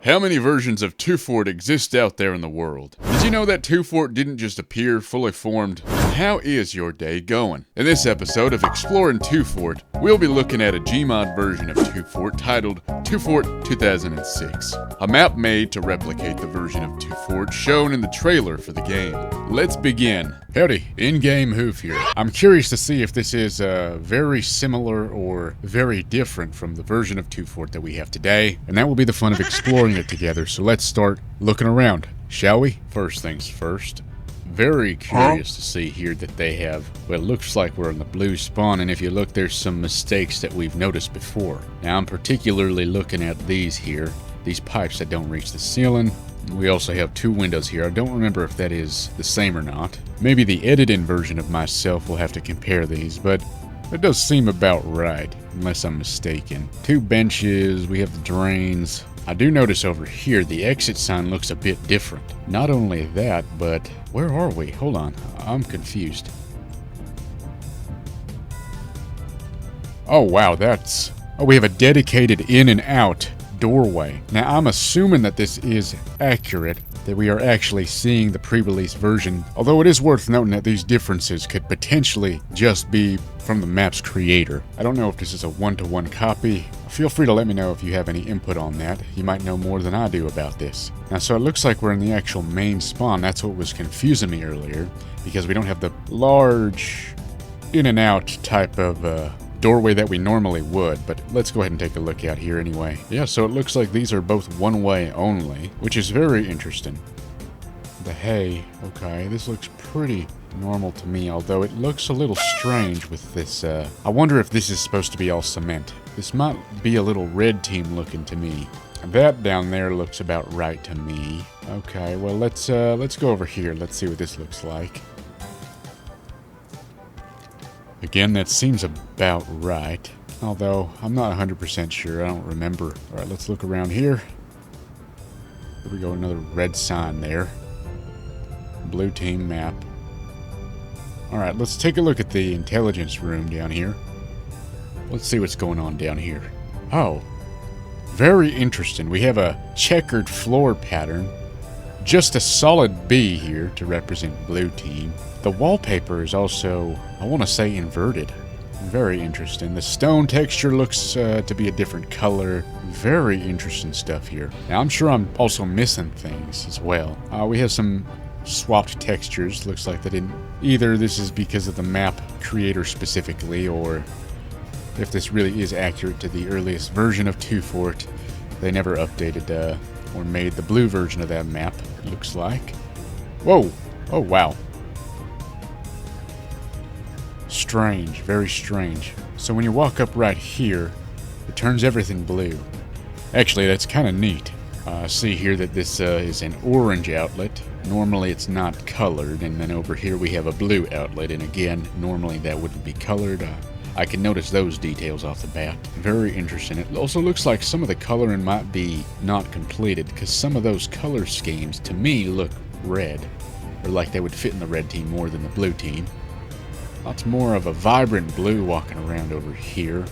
How many versions of Two Fort exist out there in the world? Did you know that Two Fort didn't just appear fully formed? How is your day going? In this episode of Exploring Two Fort, we'll be looking at a Gmod version of Two Fort titled Two Fort 2006, a map made to replicate the version of Two Fort shown in the trailer for the game. Let's begin. Howdy, in-game Hoof here. I'm curious to see if this is very similar or very different from the version of Two Fort that we have today, and that will be the fun of exploring it together. So let's start looking around, shall we? First things first. Very curious to see here that they have, well, it looks like we're in the blue spawn, and if you look, there's some mistakes that we've noticed before. Now, I'm particularly looking at these here, these pipes that don't reach the ceiling. We also have two windows here. I don't remember if that is the same or not. Maybe the edited version of myself will have to compare these, but it does seem about right, unless I'm mistaken. Two benches, we have the drains. I do notice over here the exit sign looks a bit different. Not only that, but where are we? Hold on, I'm confused. Oh wow, we have a dedicated in and out doorway. Now I'm assuming that this is accurate, that we are actually seeing the pre-release version, although it is worth noting that these differences could potentially just be from the map's creator. I don't know if this is a one-to-one copy. Feel free to let me know if you have any input on that. You might know more than I do about this. Now, so it looks like we're in the actual main spawn. That's what was confusing me earlier, because we don't have the large in and out type of doorway that we normally would, but let's go ahead and take a look out here anyway. Yeah, so it looks like these are both one way only, which is very interesting. The hay, okay, this looks pretty normal to me, although it looks a little strange with this, I wonder if this is supposed to be all cement. This might be a little red team looking to me. That down there looks about right to me. Okay, well let's go over here. Let's see what this looks like. Again, that seems about right, although I'm not 100% sure. I don't remember. All right, let's look around here. Here we go, another red sign there. Blue team map. All right, let's take a look at the intelligence room down here. Let's see what's going on down here. Oh, very interesting. We have a checkered floor pattern. Just a solid B here to represent blue team. The wallpaper is also, I want to say, inverted. Very interesting. The stone texture looks to be a different color. Very interesting stuff here. Now, I'm sure I'm also missing things as well. We have some swapped textures. Looks like they didn't. Either this is because of the map creator specifically, or if this really is accurate to the earliest version of Two Fort, they never updated or made the blue version of that map, it looks like. Whoa! Oh, wow. Strange, very strange. So when you walk up right here, it turns everything blue. Actually, that's kind of neat. See here that this is an orange outlet. Normally it's not colored, and then over here we have a blue outlet, and again, normally that wouldn't be colored. I can notice those details off the bat. Very interesting. It also looks like some of the coloring might be not completed, because some of those color schemes, to me, look red, or like they would fit in the red team more than the blue team. Lots more of a vibrant blue walking around over here.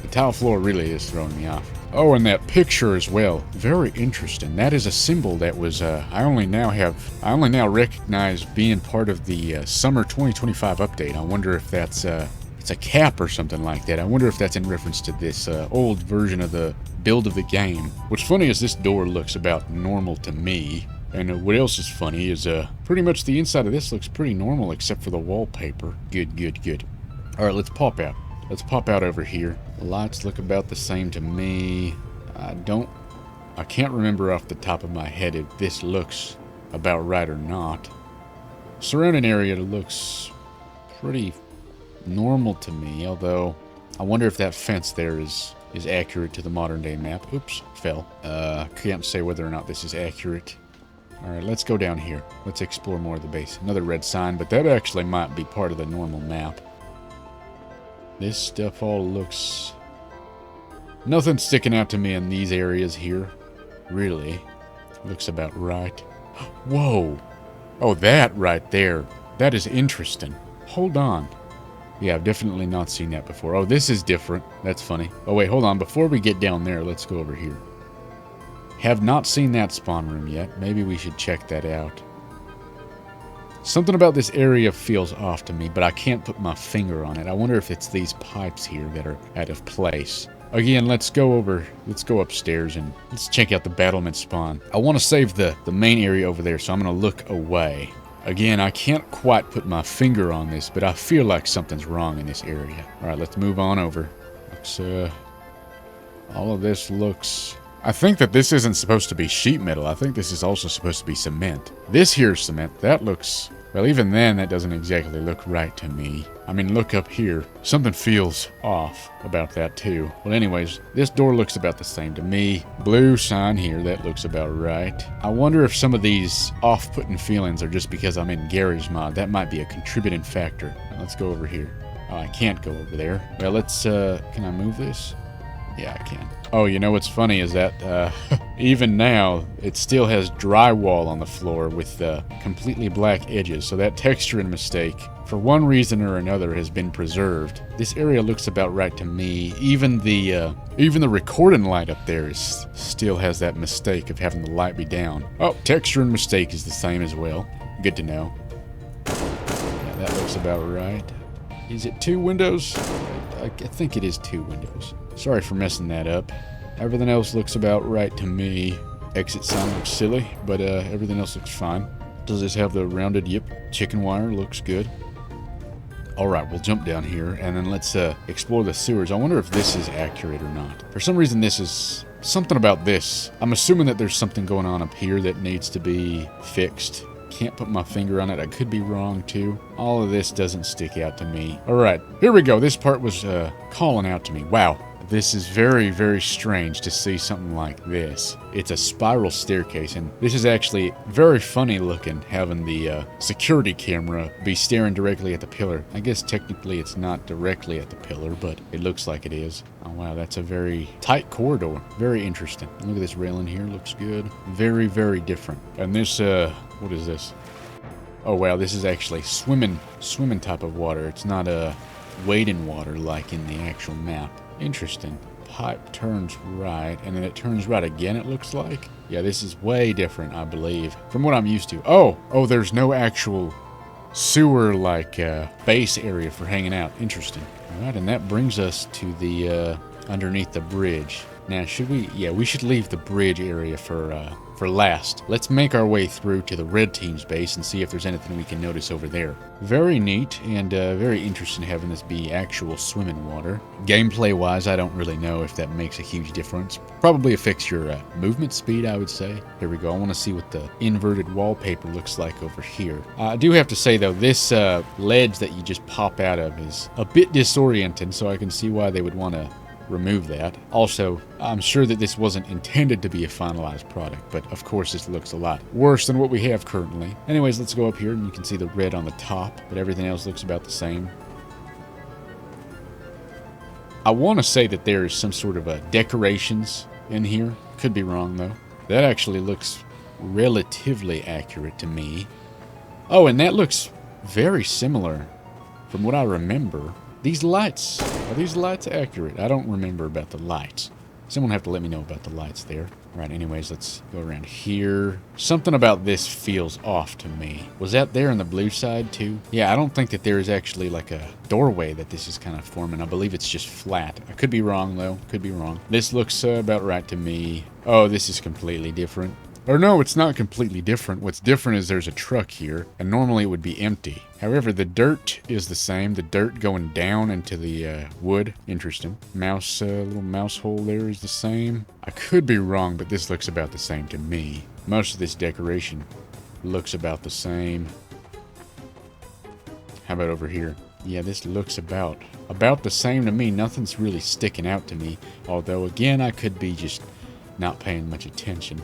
The tile floor really is throwing me off. Oh, and that picture as well. Very interesting. That is a symbol that was, I only now recognize being part of the summer 2025 update. I wonder if that's, it's a cap or something like that. I wonder if that's in reference to this old version of the build of the game. What's funny is this door looks about normal to me. And what else is funny is pretty much the inside of this looks pretty normal except for the wallpaper. Good, good, good. All right, let's pop out. Let's pop out over here. The lights look about the same to me. I can't remember off the top of my head if this looks about right or not. Surrounding area looks pretty normal to me, although I wonder if that fence there is accurate to the modern day map. Oops, fell. Can't say whether or not this is accurate. All right, let's go down here. Let's explore more of the base. Another red sign, but that actually might be part of the normal map. This stuff all looks... Nothing sticking out to me in these areas here. Really. Looks about right. Whoa! Oh, that right there. That is interesting. Hold on. Yeah, I've definitely not seen that before. Oh, this is different. That's funny. Oh, wait, hold on. Before we get down there, let's go over here. Have not seen that spawn room yet. Maybe we should check that out. Something about this area feels off to me, but I can't put my finger on it. I wonder if it's these pipes here that are out of place. Again, let's go upstairs and let's check out the battlement spawn. I want to save the main area over there, so I'm going to look away. Again, I can't quite put my finger on this, but I feel like something's wrong in this area. Alright, let's move on over. All of this looks... I think that this isn't supposed to be sheet metal. I think this is also supposed to be cement. This here's cement. That looks... Well, even then, that doesn't exactly look right to me. I mean, look up here. Something feels off about that, too. Well, anyways, this door looks about the same to me. Blue sign here, that looks about right. I wonder if some of these off-putting feelings are just because I'm in Garry's Mod. That might be a contributing factor. Let's go over here. Oh, I can't go over there. Well, let's, can I move this? Yeah, I can. Oh, you know what's funny is that even now, it still has drywall on the floor with completely black edges. So that texturing mistake, for one reason or another, has been preserved. This area looks about right to me. Even the recording light up there still has that mistake of having the light be down. Oh, texturing mistake is the same as well. Good to know. Yeah, that looks about right. Is it 2 windows? I think it is 2 windows. Sorry for messing that up. Everything else looks about right to me. Exit sign looks silly, but everything else looks fine. Does this have the rounded, yep, chicken wire? Looks good. Alright, we'll jump down here, and then let's explore the sewers. I wonder if this is accurate or not. For some reason, this is... Something about this. I'm assuming that there's something going on up here that needs to be fixed. Can't put my finger on it. I could be wrong, too. All of this doesn't stick out to me. Alright, here we go. This part was calling out to me. Wow. This is very, very strange to see something like this. It's a spiral staircase, and this is actually very funny looking, having the security camera be staring directly at the pillar. I guess technically it's not directly at the pillar, but it looks like it is. Oh wow, that's a very tight corridor. Very interesting. Look at this railing here, looks good. Very, very different. And this, what is this? Oh wow, this is actually swimming type of water. It's not wading water like in the actual map. Interesting. Pipe turns right, and then it turns right again, it looks like. Yeah, this is way different, I believe, from what I'm used to. Oh, there's no actual sewer-like base area for hanging out. Interesting. All right, and that brings us to the underneath the bridge. Now, should we... Yeah, we should leave the bridge area for last. Let's make our way through to the red team's base and see if there's anything we can notice over there. Very neat and very interesting having this be actual swimming water. Gameplay-wise, I don't really know if that makes a huge difference. Probably affects your movement speed, I would say. Here we go. I want to see what the inverted wallpaper looks like over here. I do have to say, though, this ledge that you just pop out of is a bit disorienting, so I can see why they would want to remove that. Also, I'm sure that this wasn't intended to be a finalized product, but of course this looks a lot worse than what we have currently. Anyways, let's go up here and you can see the red on the top, but everything else looks about the same. I want to say that there is some sort of decorations in here. Could be wrong though. That actually looks relatively accurate to me. Oh, and that looks very similar from what I remember. These lights, are these lights accurate? I don't remember about the lights. Someone have to let me know about the lights there. All right, anyways, let's go around here. Something about this feels off to me. Was that there on the blue side too? Yeah, I don't think that there is actually like a doorway that this is kind of forming. I believe it's just flat. I could be wrong though, could be wrong. This looks about right to me. Oh, this is completely different. Or no, it's not completely different. What's different is there's a truck here, and normally it would be empty. However, the dirt is the same. The dirt going down into the wood. Interesting. Mouse, little mouse hole there is the same. I could be wrong, but this looks about the same to me. Most of this decoration looks about the same. How about over here? Yeah, this looks about the same to me. Nothing's really sticking out to me. Although, again, I could be just not paying much attention.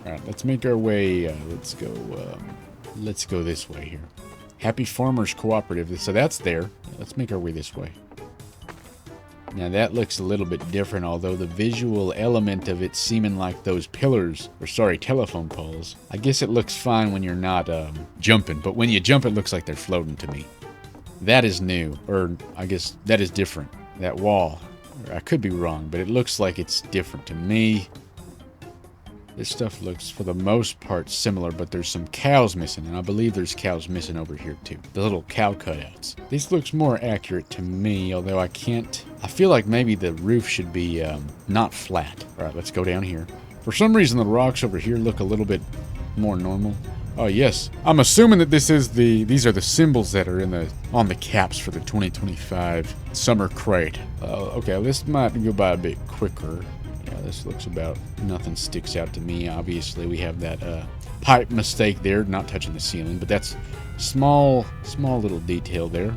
Alright, let's make our way, let's go this way here. Happy Farmers Cooperative, so that's there. Let's make our way this way. Now that looks a little bit different, although the visual element of it seeming like those pillars, or sorry, telephone poles. I guess it looks fine when you're not jumping, but when you jump it looks like they're floating to me. That is new, or I guess that is different. That wall, I could be wrong, but it looks like it's different to me. This stuff looks, for the most part, similar, but there's some cows missing, and I believe there's cows missing over here, too. The little cow cutouts. This looks more accurate to me, although I feel like maybe the roof should be not flat. All right, let's go down here. For some reason, the rocks over here look a little bit more normal. Oh, yes. I'm assuming that these are the symbols that are on the caps for the 2025 Summer Crate. Okay, this might go by a bit quicker. Yeah, this looks about, nothing sticks out to me. Obviously, we have that pipe mistake there, not touching the ceiling, but that's small little detail there.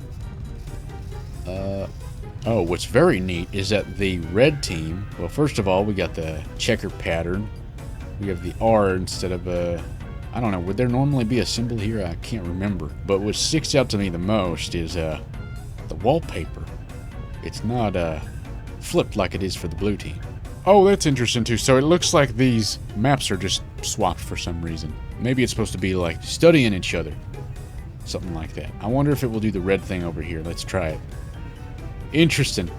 Oh, what's very neat is that the red team, well, first of all, we got the checker pattern. We have the R instead of a, I don't know, would there normally be a symbol here? I can't remember. But what sticks out to me the most is the wallpaper. It's not flipped like it is for the blue team. Oh, that's interesting too. So it looks like these maps are just swapped for some reason. Maybe it's supposed to be like studying each other. Something like that. I wonder if it will do the red thing over here. Let's try it. Interesting.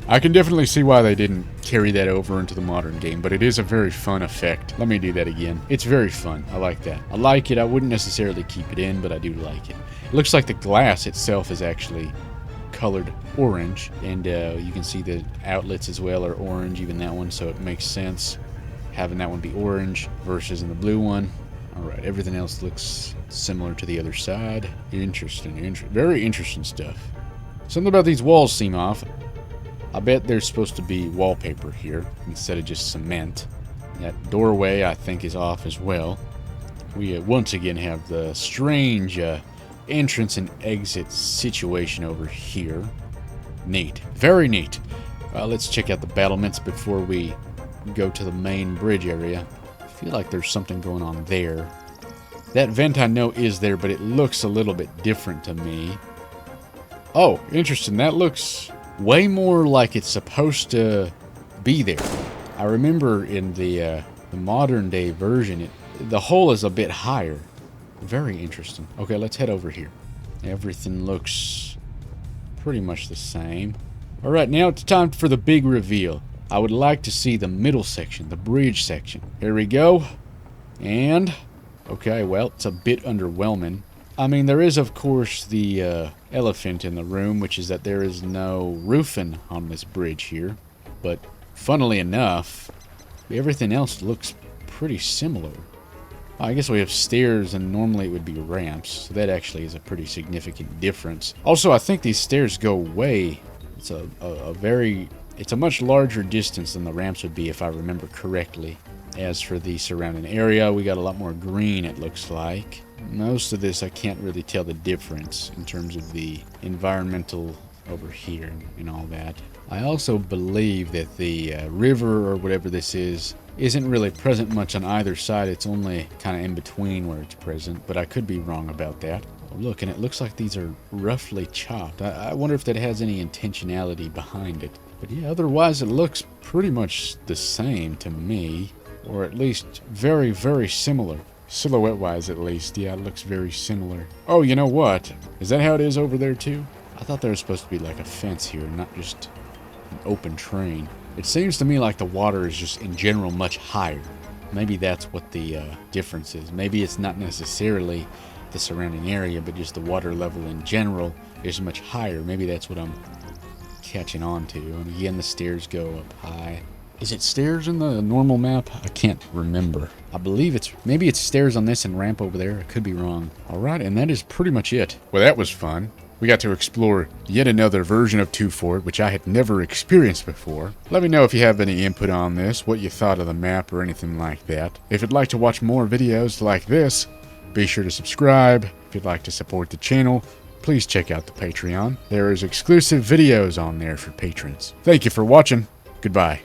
I can definitely see why they didn't carry that over into the modern game, but it is a very fun effect. Let me do that again. It's very fun. I like that. I like it. I wouldn't necessarily keep it in, but I do like it. It looks like the glass itself is actually colored orange, and you can see the outlets as well are orange, even that one, so it makes sense having that one be orange versus in the blue one. Alright, everything else looks similar to the other side. Interesting. Very interesting stuff. Something about these walls seem off. I bet there's supposed to be wallpaper here instead of just cement. That doorway, I think, is off as well. We once again have the strange entrance and exit situation over here. Neat. Very neat. Let's check out the battlements before we go to the main bridge area. I feel like there's something going on there. That vent I know is there, but it looks a little bit different to me. Oh, interesting. That looks way more like it's supposed to be there. I remember in the modern day version, the hole is a bit higher. Very interesting. Okay, let's head over here. Everything looks pretty much the same. Alright, now it's time for the big reveal. I would like to see the middle section, the bridge section. Here we go. And, okay, well, it's a bit underwhelming. I mean, there is, of course, the elephant in the room, which is that there is no roofing on this bridge here. But, funnily enough, everything else looks pretty similar. I guess we have stairs, and normally it would be ramps, so that actually is a pretty significant difference. Also, I think these stairs go way. It's it's a much larger distance than the ramps would be, if I remember correctly. As for the surrounding area, we got a lot more green, it looks like. Most of this, I can't really tell the difference in terms of the environmental over here and all that. I also believe that the river, or whatever this is, isn't really present much on either side. It's only kind of in between where it's present, but I could be wrong about that. Look, and it looks like these are roughly chopped. I wonder if that has any intentionality behind it. But yeah, otherwise it looks pretty much the same to me, or at least very, very similar. Silhouette-wise, at least, yeah, it looks very similar. Oh, you know what? Is that how it is over there, too? I thought there was supposed to be like a fence here, not just an open train. It seems to me like the water is just, in general, much higher. Maybe that's what the difference is. Maybe it's not necessarily the surrounding area, but just the water level in general is much higher. Maybe that's what I'm catching on to. And again, the stairs go up high. Is it stairs in the normal map? I can't remember. I believe maybe it's stairs on this and ramp over there. I could be wrong. Alright, and that is pretty much it. Well, that was fun. We got to explore yet another version of 2 Fort, which I had never experienced before. Let me know if you have any input on this, what you thought of the map or anything like that. If you'd like to watch more videos like this, be sure to subscribe. If you'd like to support the channel, please check out the Patreon. There is exclusive videos on there for patrons. Thank you for watching. Goodbye.